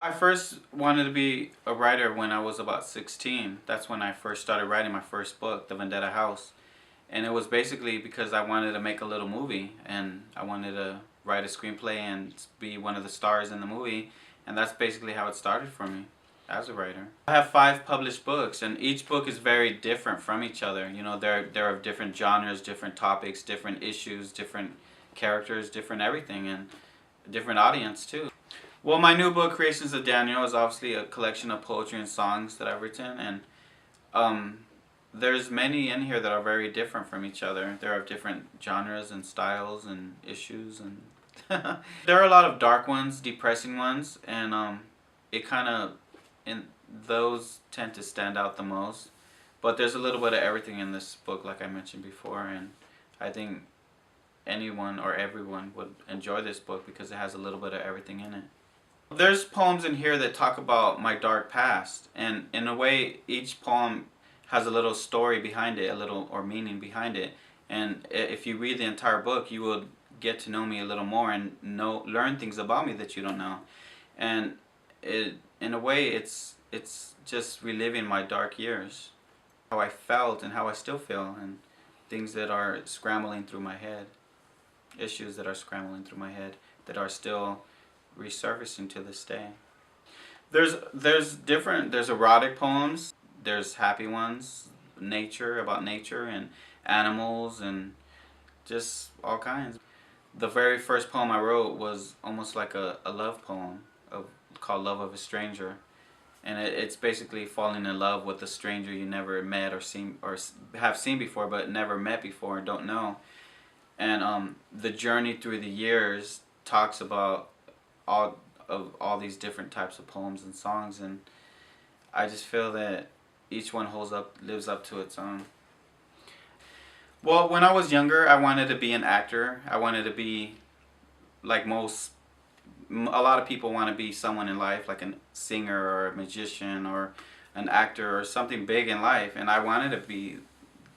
I first wanted to be a writer when I was about 16. That's when I first started writing my first book, The Vendetta House. And it was basically because I wanted to make a little movie and I wanted to write a screenplay and be one of the stars in the movie. And that's basically how it started for me as a writer. I have 5 published books and each book is very different from each other. You know, they're of different genres, different topics, different issues, different characters, different everything, and a different audience too. Well, my new book, Creations of Daniel, is obviously a collection of poetry and songs that I've written, and there's many in here that are very different from each other. There are different genres and styles and issues, and there are a lot of dark ones, depressing ones, and it kind of, in those tend to stand out the most. But there's a little bit of everything in this book, like I mentioned before, and I think anyone or everyone would enjoy this book because it has a little bit of everything in it. There's poems in here that talk about my dark past, and in a way each poem has a little story behind it, a little or meaning behind it, and if you read the entire book you will get to know me a little more and learn things about me that you don't know. And in a way it's just reliving my dark years, how I felt and how I still feel, and things that are scrambling through my head, issues that are scrambling through my head that are still resurfacing to this day. There's erotic poems, there's happy ones, about nature and animals and just all kinds. The very first poem I wrote was almost like a love poem called Love of a Stranger. And it's basically falling in love with a stranger you never met or seen or have seen before but never met before and don't know. And the journey through the years talks about all these different types of poems and songs, and I just feel that each one lives up to its own. Well, when I was younger, I wanted to be an actor. I wanted to be like a lot of people want to be someone in life, like a singer or a magician or an actor or something big in life, and I wanted to be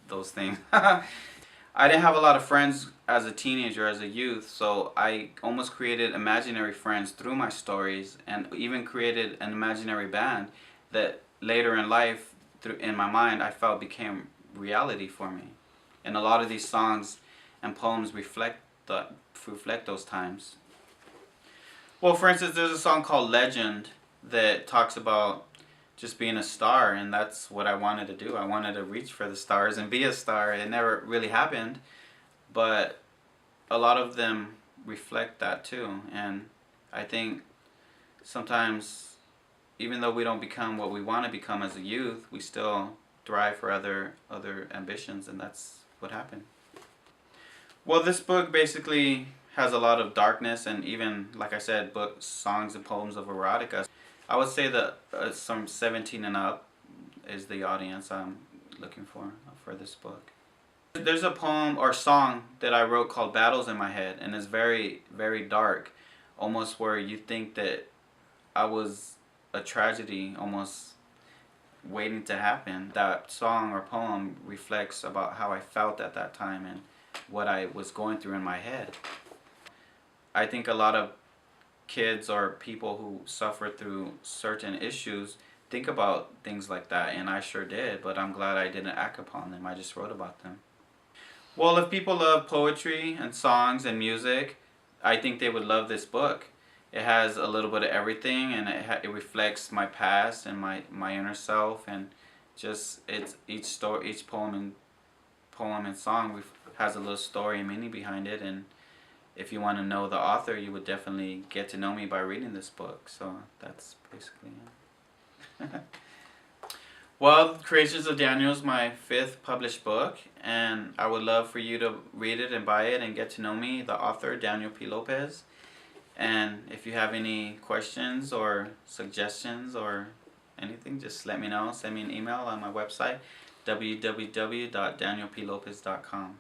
those things. I didn't have a lot of friends as a teenager, as a youth, so I almost created imaginary friends through my stories and even created an imaginary band that later in life, in my mind, I felt became reality for me. And a lot of these songs and poems reflect those times. Well, for instance, there's a song called Legend that talks about just being a star, and that's what I wanted to do. I wanted to reach for the stars and be a star. It never really happened, but a lot of them reflect that too. And I think sometimes, even though we don't become what we want to become as a youth, we still thrive for other ambitions, and that's what happened. Well, this book basically has a lot of darkness, and even, like I said, songs and poems of erotica. I would say that some 17 and up is the audience I'm looking for this book. There's a poem or song that I wrote called Battles in My Head, and it's very, very dark, almost where you think that I was a tragedy almost waiting to happen. That song or poem reflects about how I felt at that time and what I was going through in my head. I think a lot of kids or people who suffer through certain issues think about things like that, and I sure did, but I'm glad I didn't act upon them. I just wrote about them. Well, if people love poetry and songs and music, I think they would love this book. It has a little bit of everything, and it reflects my past and my inner self, and just each poem and song has a little story and meaning behind it. And if you want to know the author, you would definitely get to know me by reading this book. So that's basically it. Well, Creations of Daniel is my 5th published book, and I would love for you to read it and buy it and get to know me, the author, Daniel P. Lopez. And if you have any questions or suggestions or anything, just let me know. Send me an email on my website, www.danielplopez.com.